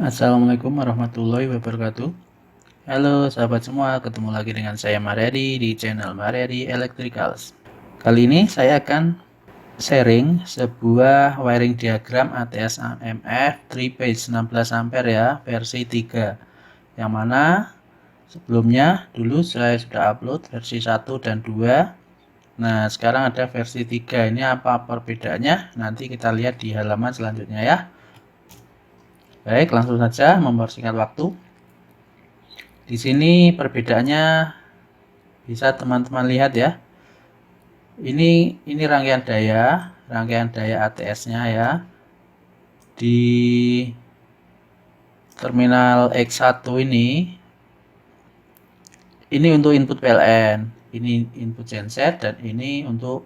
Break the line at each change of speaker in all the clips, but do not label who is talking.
Assalamualaikum warahmatullahi wabarakatuh. Halo sahabat semua, ketemu lagi dengan saya Maryadi di channel Maryadi Electricals. Kali ini saya akan sharing sebuah wiring diagram ATS AMF 3 phase 16 ampere ya, versi 3. Yang mana sebelumnya dulu saya sudah upload versi 1 dan 2. Nah, sekarang ada versi 3. Ini apa perbedaannya? Nanti kita lihat di halaman selanjutnya ya. Baik, langsung saja mempersingkat waktu. Di sini perbedaannya bisa teman-teman lihat ya. Ini rangkaian daya ATS-nya ya. Di terminal X1 ini untuk input PLN, ini input genset, dan ini untuk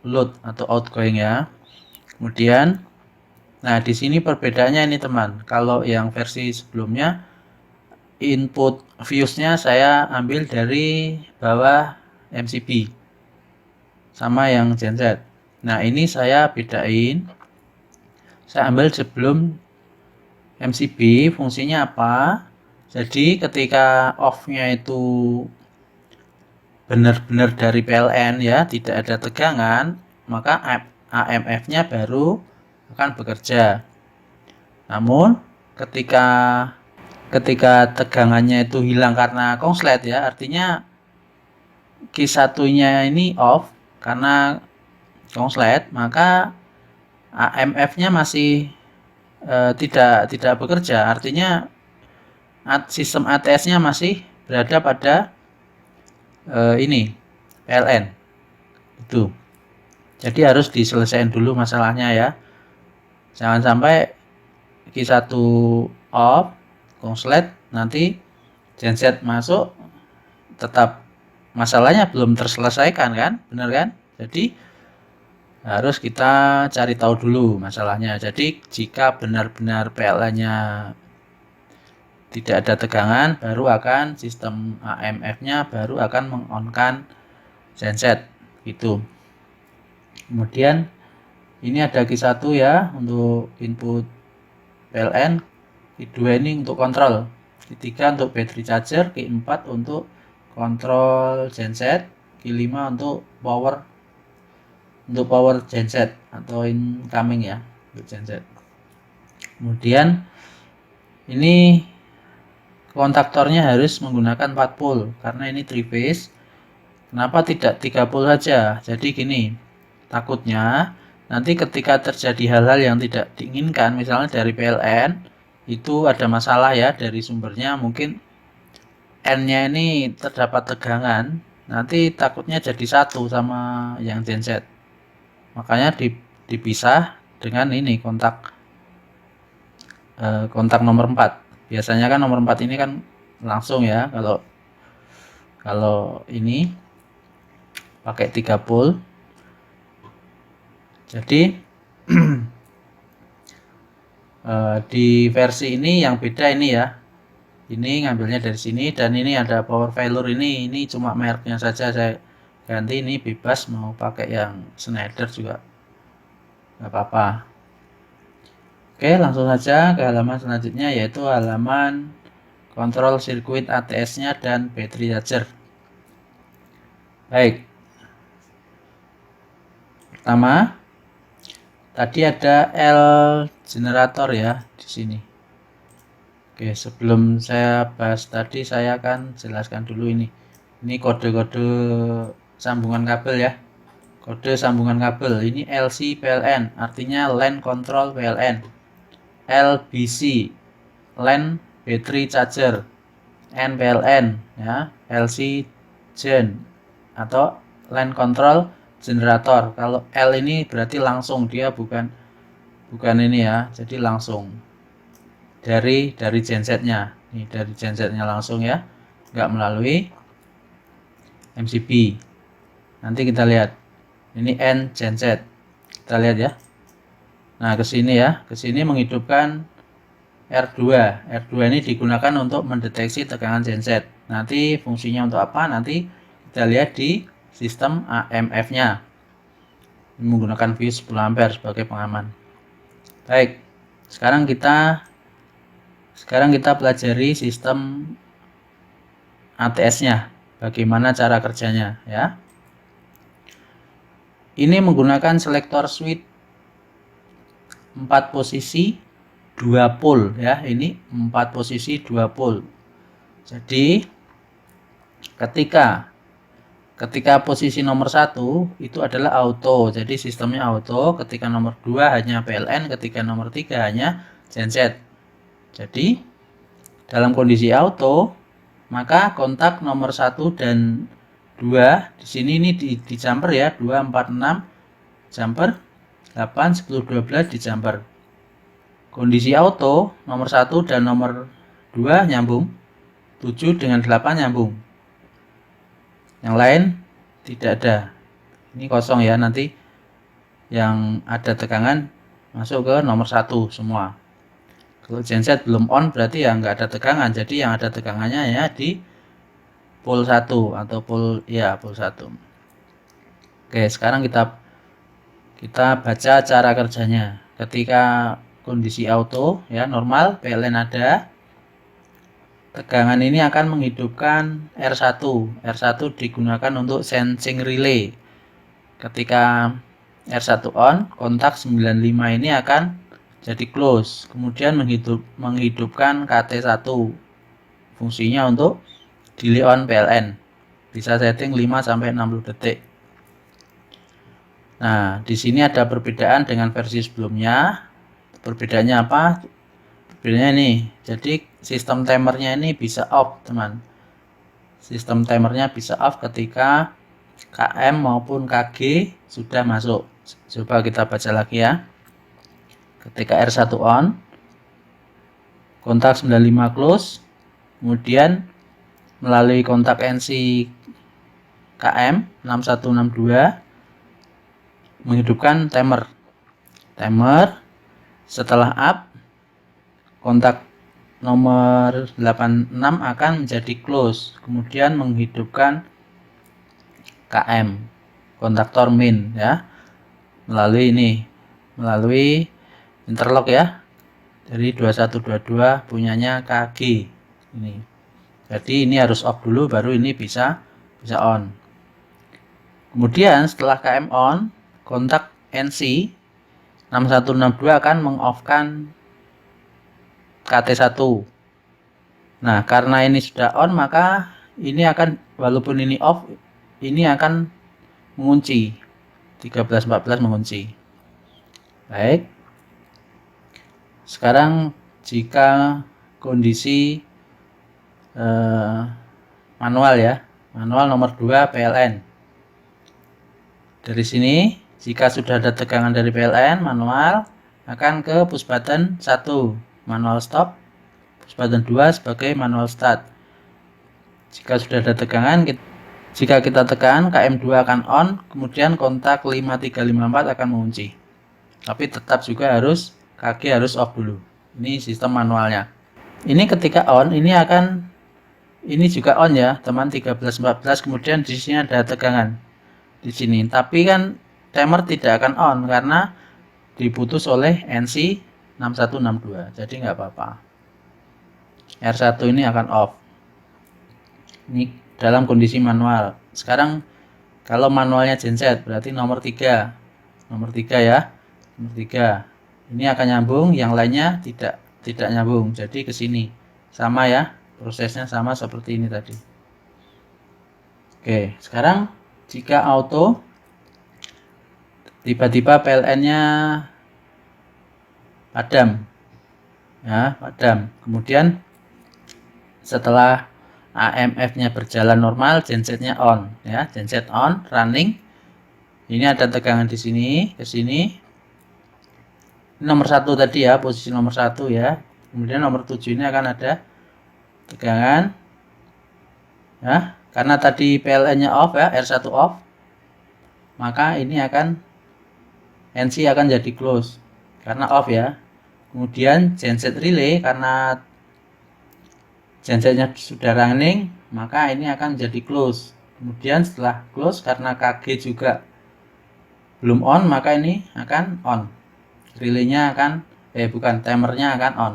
load atau outgoing ya. Kemudian, nah di sini perbedaannya ini teman. Kalau yang versi sebelumnya input fuse-nya saya ambil dari bawah MCB sama yang genset. Nah ini saya bedain, saya ambil sebelum MCB fungsinya apa. Jadi ketika off-nya itu benar-benar dari PLN ya, tidak ada tegangan, maka AMF-nya baru akan bekerja. Namun ketika tegangannya itu hilang karena konslet ya, artinya Q1-nya ini off karena konslet, maka AMF-nya masih tidak bekerja. Artinya sistem ATS-nya masih berada pada ini PLN. Itu. Jadi harus diselesaikan dulu masalahnya ya. Jangan sampai Q1 off, konslet, nanti genset masuk, tetap masalahnya belum terselesaikan kan, benar kan? Jadi harus kita cari tahu dulu masalahnya. Jadi jika benar-benar PLN-nya tidak ada tegangan, baru akan sistem AMF-nya baru akan mengonkan genset gitu. Kemudian ini ada Q1 ya untuk input PLN, Q2 ini untuk kontrol, Q3 untuk battery charger, Q4 untuk kontrol genset, Q5 untuk power genset atau incoming ya untuk genset. Kemudian ini kontaktornya harus menggunakan 4 pole karena ini 3 phase. Kenapa tidak 3 pole saja? Jadi gini, takutnya nanti ketika terjadi hal-hal yang tidak diinginkan, misalnya dari PLN itu ada masalah ya dari sumbernya, mungkin N-nya ini terdapat tegangan, nanti takutnya jadi satu sama yang genset. Makanya dipisah dengan ini kontak nomor 4. Biasanya kan nomor 4 ini kan langsung ya, kalau ini pakai 3 pole. Jadi di versi ini yang beda ini ya. Ini ngambilnya dari sini, dan ini ada power failure ini cuma mereknya saja saya ganti, ini bebas mau pakai yang Schneider juga nggak apa-apa. Oke, langsung saja ke halaman selanjutnya, yaitu halaman kontrol sirkuit ATS-nya dan battery charger. Baik. Pertama, tadi ada L generator ya di sini. Oke, sebelum saya bahas tadi, saya akan jelaskan dulu ini. Ini kode-kode sambungan kabel ya. Kode sambungan kabel ini LC PLN, artinya LAN Control PLN. LBC, LAN Battery Charger. NPLN ya, LC Gen atau LAN Control Generator. Kalau L ini berarti langsung, dia bukan ini ya, jadi langsung dari gensetnya. Ini dari gensetnya langsung ya, nggak melalui MCB. Nanti kita lihat. Ini N genset. Kita lihat ya. Nah, ke sini ya. Ke sini menghidupkan R2. R2 ini digunakan untuk mendeteksi tegangan genset. Nanti fungsinya untuk apa? Nanti kita lihat di sistem AMF-nya. Menggunakan fuse 10 ampere sebagai pengaman. Baik. Sekarang kita Sekarang kita pelajari sistem ATS-nya, bagaimana cara kerjanya ya. Ini menggunakan selektor switch 4 posisi 2 pole ya. Ini 4 posisi 2 pole. Jadi ketika posisi nomor 1 itu adalah auto. Jadi sistemnya auto. Ketika nomor 2 hanya PLN, ketika nomor 3 hanya genset. Jadi dalam kondisi auto, maka kontak nomor 1 dan 2 di sini ini di jumper ya, 2 4 6 jumper, 8 10 12 di jumper. Kondisi auto nomor 1 dan nomor 2 nyambung, 7 dengan 8 nyambung. Yang lain tidak ada. Ini kosong ya, nanti yang ada tegangan masuk ke nomor 1 semua. Kalau genset belum on berarti ya nggak ada tegangan. Jadi yang ada tegangannya ya di pole 1 atau pole 1. Oke, sekarang kita baca cara kerjanya. Ketika kondisi auto ya normal, PLN ada, tegangan ini akan menghidupkan R1. R1 digunakan untuk sensing relay. Ketika R1 on, kontak 95 ini akan jadi close. Kemudian menghidupkan KT1. Fungsinya untuk delay on PLN. Bisa setting 5 sampai 60 detik. Nah, di sini ada perbedaan dengan versi sebelumnya. Perbedaannya apa? Perbedaannya ini. Jadi sistem timernya ini bisa off, teman. Sistem timernya bisa off ketika KM maupun KG sudah masuk. Coba kita baca lagi ya. Ketika R1 on, kontak 95 close, kemudian melalui kontak NC KM 6162 menghidupkan timer. Setelah up, kontak nomor 86 akan menjadi close, kemudian menghidupkan KM kontaktor min ya, melalui interlock ya, dari 2122 punyanya KG ini. Jadi ini harus off dulu baru ini bisa on. Kemudian setelah KM on, kontak NC 6162 akan mengoffkan KT1. Nah, karena ini sudah on, maka ini akan, walaupun ini off, ini akan mengunci. 1314 mengunci. Baik. Sekarang jika kondisi manual ya, manual nomor 2 PLN. Dari sini jika sudah ada tegangan dari PLN manual akan ke push button 1 manual stop, push button 2 sebagai manual start. Jika sudah ada tegangan, jika kita tekan KM2 akan on, kemudian kontak 5354 akan mengunci. Tapi tetap juga harus KG harus off dulu. Ini sistem manualnya. Ini ketika on, ini juga on ya, teman, 1314, kemudian di sini ada tegangan di sini. Tapi kan timer tidak akan on karena diputus oleh NC 6162. Jadi nggak apa-apa. R1 ini akan off. Ini dalam kondisi manual. Sekarang kalau manualnya genset berarti nomor 3. Nomor 3 ya. Nomor 3. Ini akan nyambung, yang lainnya tidak nyambung. Jadi ke sini. Sama ya. Prosesnya sama seperti ini tadi. Oke, sekarang jika auto tiba-tiba PLN-nya padam. Ya, padam. Kemudian setelah AMF-nya berjalan normal, gensetnya on ya, genset on, running. Ini ada tegangan di sini, ke sini. Ini nomor 1 tadi ya, posisi nomor 1 ya. Kemudian nomor 7 ini akan ada tegangan. Ya, karena tadi PLN-nya off ya, R1 off. Maka ini akan NC akan jadi close karena off ya. Kemudian genset relay karena gensetnya sudah running, maka ini akan jadi close. Kemudian setelah close karena KG juga belum on, maka ini akan on. Relaynya akan timernya akan on.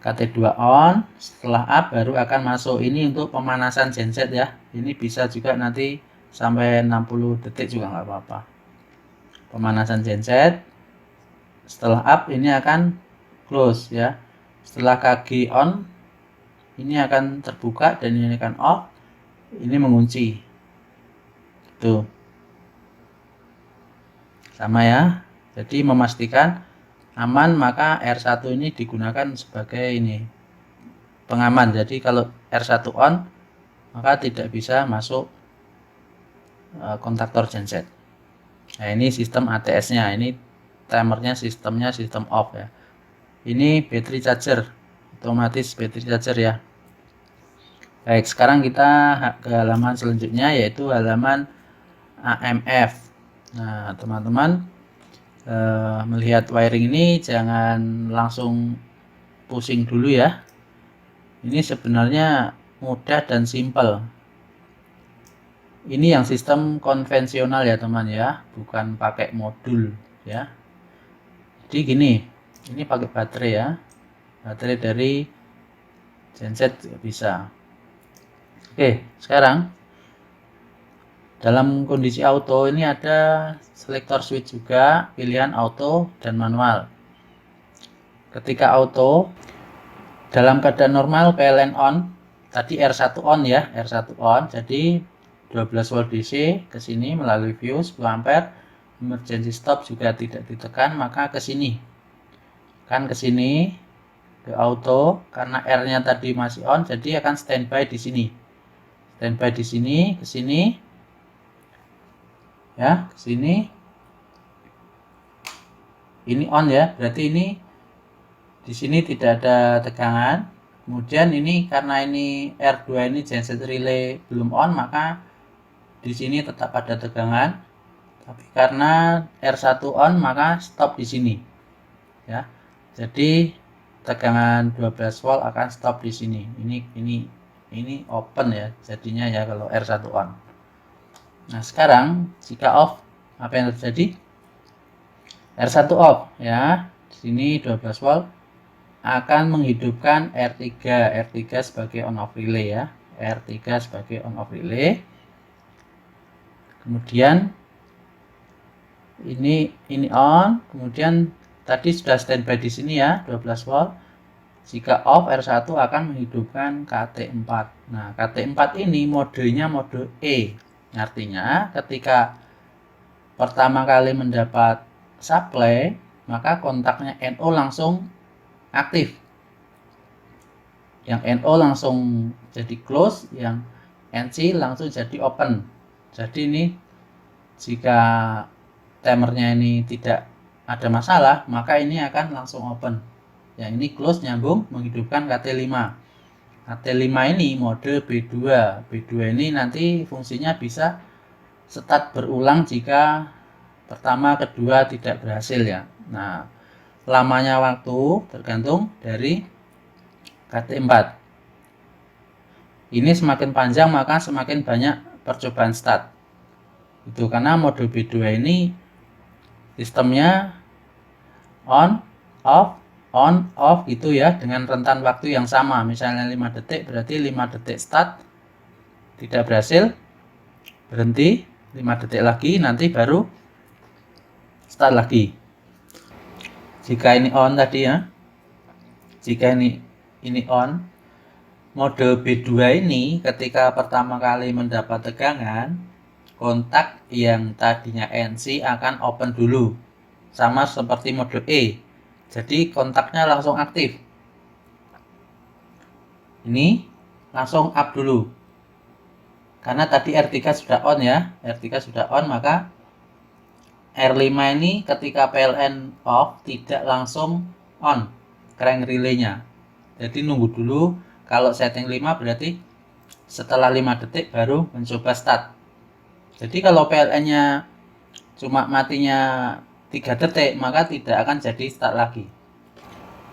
KT2 on, setelah up baru akan masuk. Ini untuk pemanasan genset ya. Ini bisa juga nanti sampai 60 detik juga nggak apa-apa. Pemanasan genset. Setelah up ini akan close ya. Setelah KG on, ini akan terbuka dan ini akan off. Ini mengunci. Tuh. Sama ya. Jadi memastikan aman, maka R1 ini digunakan sebagai ini pengaman. Jadi kalau R1 on maka tidak bisa masuk kontaktor genset. Nah, ini sistem ATS-nya. Ini timernya sistemnya sistem off ya. Ini battery charger, otomatis battery charger ya. Baik, sekarang kita ke halaman selanjutnya yaitu halaman AMF. Nah, teman-teman melihat wiring ini jangan langsung pusing dulu ya. Ini sebenarnya mudah dan simpel. Ini yang sistem konvensional ya teman ya, bukan pakai modul ya. Jadi gini, ini pakai baterai ya, baterai dari genset bisa. Oke, sekarang dalam kondisi auto ini ada selektor switch juga, pilihan auto dan manual. Ketika auto, dalam keadaan normal PLN on, tadi R1 on ya, R1 on, jadi 12 volt DC ke sini melalui fuse 10 ampere, emergency stop juga tidak ditekan, maka ke sini. Kan ke sini ke auto karena R-nya tadi masih on, jadi akan standby di sini. Standby di sini, ke sini. Ya, ke sini. Ini on ya, berarti ini di sini tidak ada tegangan. Kemudian ini karena ini R2 ini genset relay belum on, maka di sini tetap ada tegangan. Tapi karena R1 on maka stop di sini. Ya. Jadi tegangan 12 volt akan stop di sini. Ini open ya jadinya ya kalau R1 on. Nah, sekarang jika off apa yang terjadi? R1 off ya. Di sini 12 volt akan menghidupkan R3 sebagai on off relay ya. R3 sebagai on off relay. Kemudian ini on, kemudian tadi sudah standby di sini ya 12 volt. Jika off R1 akan menghidupkan KT4. Nah, KT4 ini modenya mode E. Artinya ketika pertama kali mendapat supply, maka kontaknya NO langsung aktif. Yang NO langsung jadi close, yang NC langsung jadi open. Jadi ini jika timernya ini tidak ada masalah, maka ini akan langsung open. Yang ini close nyambung menghidupkan KT5. KT5 ini mode B2. B2 ini nanti fungsinya bisa start berulang jika pertama, kedua tidak berhasil ya. Nah, lamanya waktu tergantung dari KT4. Ini semakin panjang maka semakin banyak percobaan start. Itu karena mode B2 ini sistemnya on off gitu ya, dengan rentan waktu yang sama. Misalnya 5 detik berarti 5 detik start, tidak berhasil berhenti, 5 detik lagi nanti baru start lagi. Jika ini on tadi ya, jika ini on, mode B2 ini ketika pertama kali mendapat tegangan, kontak yang tadinya NC akan open dulu, sama seperti mode E. Jadi kontaknya langsung aktif. Ini langsung up dulu. Karena tadi R3 sudah on ya, R3 sudah on, maka R5 ini ketika PLN off tidak langsung on crank relaynya. Jadi nunggu dulu. Kalau setting 5 berarti setelah 5 detik baru mencoba start. Jadi kalau PLN-nya cuma matinya 3 detik, maka tidak akan jadi start lagi.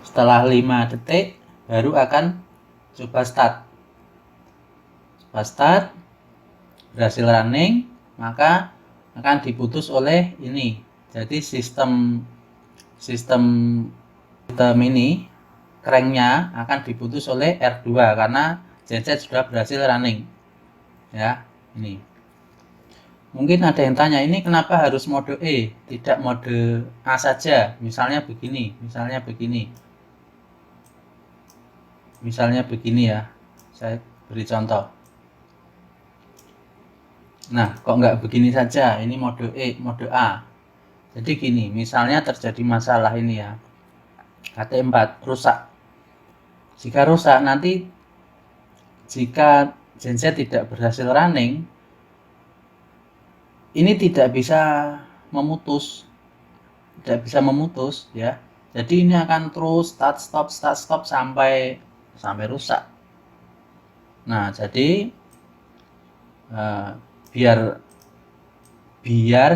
Setelah 5 detik baru akan coba start. Coba start, berhasil running, maka akan diputus oleh ini. Jadi sistem ini cranknya akan diputus oleh R2 karena genset sudah berhasil running ya. Ini mungkin ada yang tanya, ini kenapa harus mode E tidak mode A saja, misalnya begini ya, saya beri contoh. Nah, kok nggak begini saja, ini mode E, mode A. Jadi gini, misalnya terjadi masalah ini ya, HT4 rusak. Jika rusak, nanti jika genset tidak berhasil running, ini tidak bisa memutus ya. Jadi ini akan terus start stop sampai rusak. Nah, jadi biar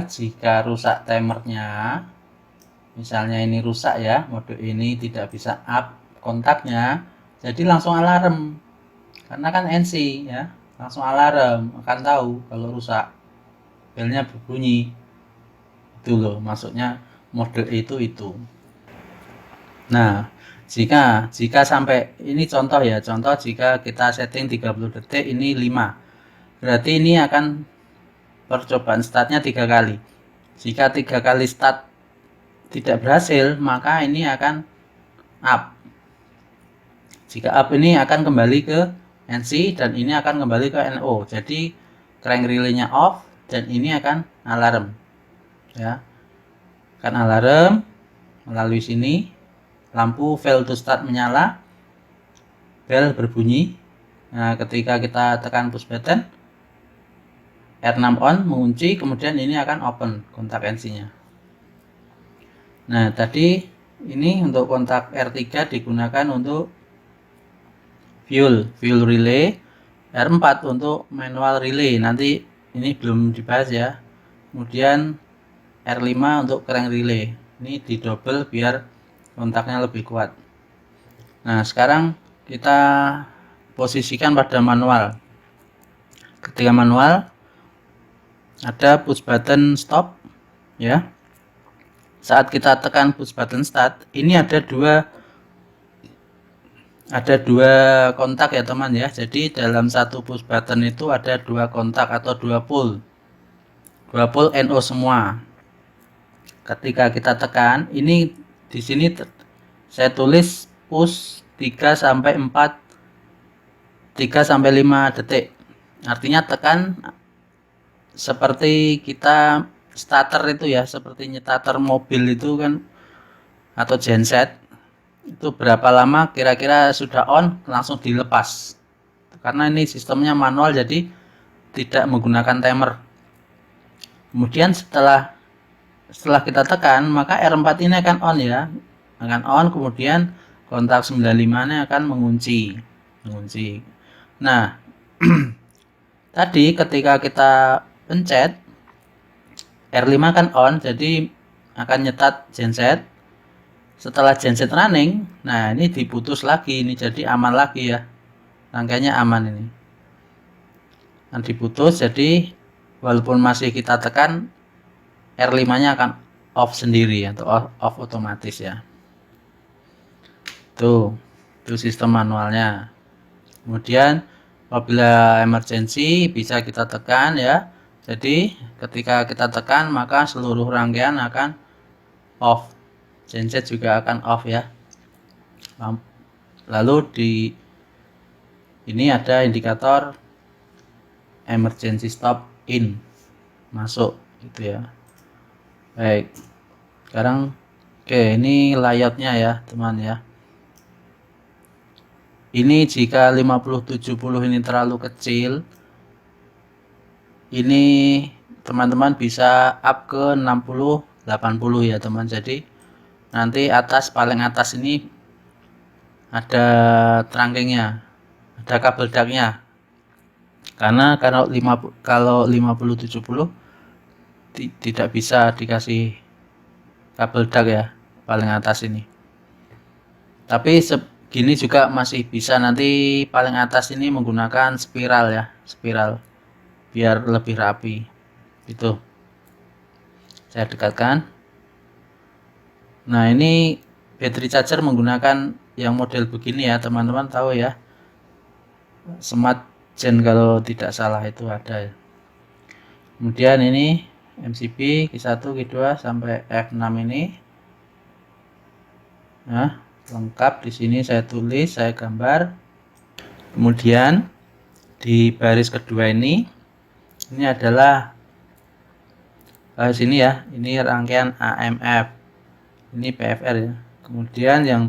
jika rusak timernya, misalnya ini rusak ya, mode ini tidak bisa up kontaknya, jadi langsung alarm karena kan NC ya, langsung alarm akan tahu kalau rusak, belnya berbunyi. Itu loh maksudnya mode itu. Nah, jika sampai ini contoh ya, jika kita setting 30 detik ini 5, berarti ini akan percobaan startnya 3 kali. Jika 3 kali start tidak berhasil, maka ini akan up. Jika up, ini akan kembali ke NC dan ini akan kembali ke NO. Jadi crank relay-nya off dan ini akan alarm ya. Akan alarm melalui sini, lampu fail to start menyala, bel berbunyi. Nah, ketika kita tekan push button R6 on mengunci, kemudian ini akan open kontak NC-nya. Nah, tadi ini untuk kontak R3 digunakan untuk fuel relay, R4 untuk manual relay. Nanti ini belum dibahas ya. Kemudian R5 untuk crank relay. Ini didouble biar kontaknya lebih kuat. Nah, sekarang kita posisikan pada manual. Ketika manual ada push button stop ya. Saat kita tekan push button start, ini ada dua kontak ya teman ya. Jadi dalam satu push button itu ada dua kontak atau dua pole NO semua. Ketika kita tekan, ini di sini saya tulis push 3 sampai 5 detik. Artinya tekan seperti kita starter itu ya, seperti starter mobil itu kan, atau genset. Itu berapa lama kira-kira sudah on langsung dilepas. Karena ini sistemnya manual, jadi tidak menggunakan timer. Kemudian setelah kita tekan, maka R4 ini akan on ya, kemudian kontak 95 nya akan mengunci. Nah, tadi ketika kita pencet R5 kan on, jadi akan nyetat genset. Setelah genset running, nah ini diputus lagi, ini jadi aman lagi ya, rangkaiannya aman ini. Nah, diputus, jadi walaupun masih kita tekan, R5 nya akan off sendiri atau off otomatis ya. Itu sistem manualnya. Kemudian apabila emergency bisa kita tekan ya. Jadi ketika kita tekan, maka seluruh rangkaian akan off. Genset juga akan off ya. Lalu ini ada indikator emergency stop in, masuk gitu ya. Baik, sekarang ini layoutnya ya teman ya. Ini jika 50-70 ini terlalu kecil, ini teman-teman bisa up ke 60-80 ya teman. Jadi nanti paling atas ini ada trunking-nya, ada kabel daknya. Karena kalau 50-70 tidak bisa dikasih kabel dak ya, paling atas ini. Tapi segini juga masih bisa, nanti paling atas ini menggunakan spiral ya, biar lebih rapi. Itu saya dekatkan. Nah, ini battery charger menggunakan yang model begini ya, teman-teman tahu ya, Smart Gen kalau tidak salah itu ada ya. Kemudian ini MCB Q1 Q2 sampai F6 ini. Nah, lengkap di sini saya tulis, saya gambar. Kemudian di baris kedua ini adalah sini ya, ini rangkaian AMF. Ini PFR ya. Kemudian yang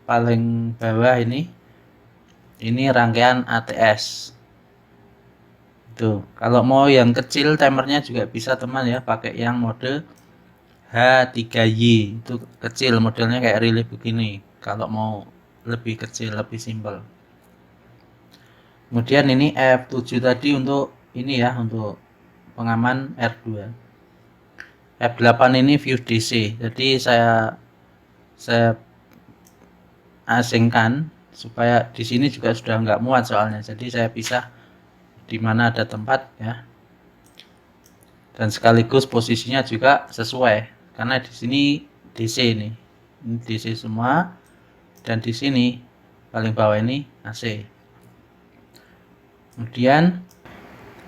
paling bawah ini rangkaian ATS. Tuh, kalau mau yang kecil timernya juga bisa teman ya, pakai yang mode H3Y. Itu kecil, modelnya kayak relay begini. Kalau mau lebih kecil, lebih simpel. Kemudian ini F7 tadi untuk ini ya, untuk pengaman R2. F8 ini view DC. Jadi saya asingkan supaya di sini juga sudah nggak muat soalnya. Jadi saya pisah di mana ada tempat ya, dan sekaligus posisinya juga sesuai karena di sini DC ini DC semua, dan di sini paling bawah ini AC. Kemudian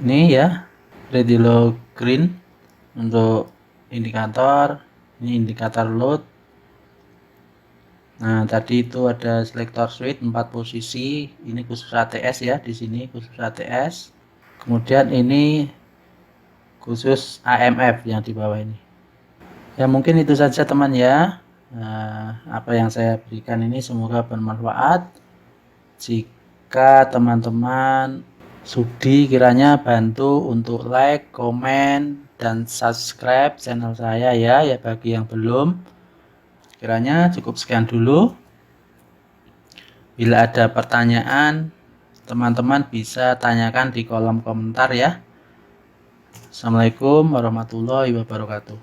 ini ya red yellow green untuk indikator, ini indikator load. Nah, tadi itu ada selektor switch 4 posisi, ini khusus ATS ya, di sini khusus ATS. Kemudian ini khusus AMF yang di bawah ini. Ya, mungkin itu saja teman ya. Nah, apa yang saya berikan ini semoga bermanfaat. Jika teman-teman sudi kiranya bantu untuk like, komen, dan subscribe channel saya ya bagi yang belum. Kiranya cukup sekian dulu. Bila ada pertanyaan, teman-teman bisa tanyakan di kolom komentar ya. Assalamualaikum warahmatullahi wabarakatuh.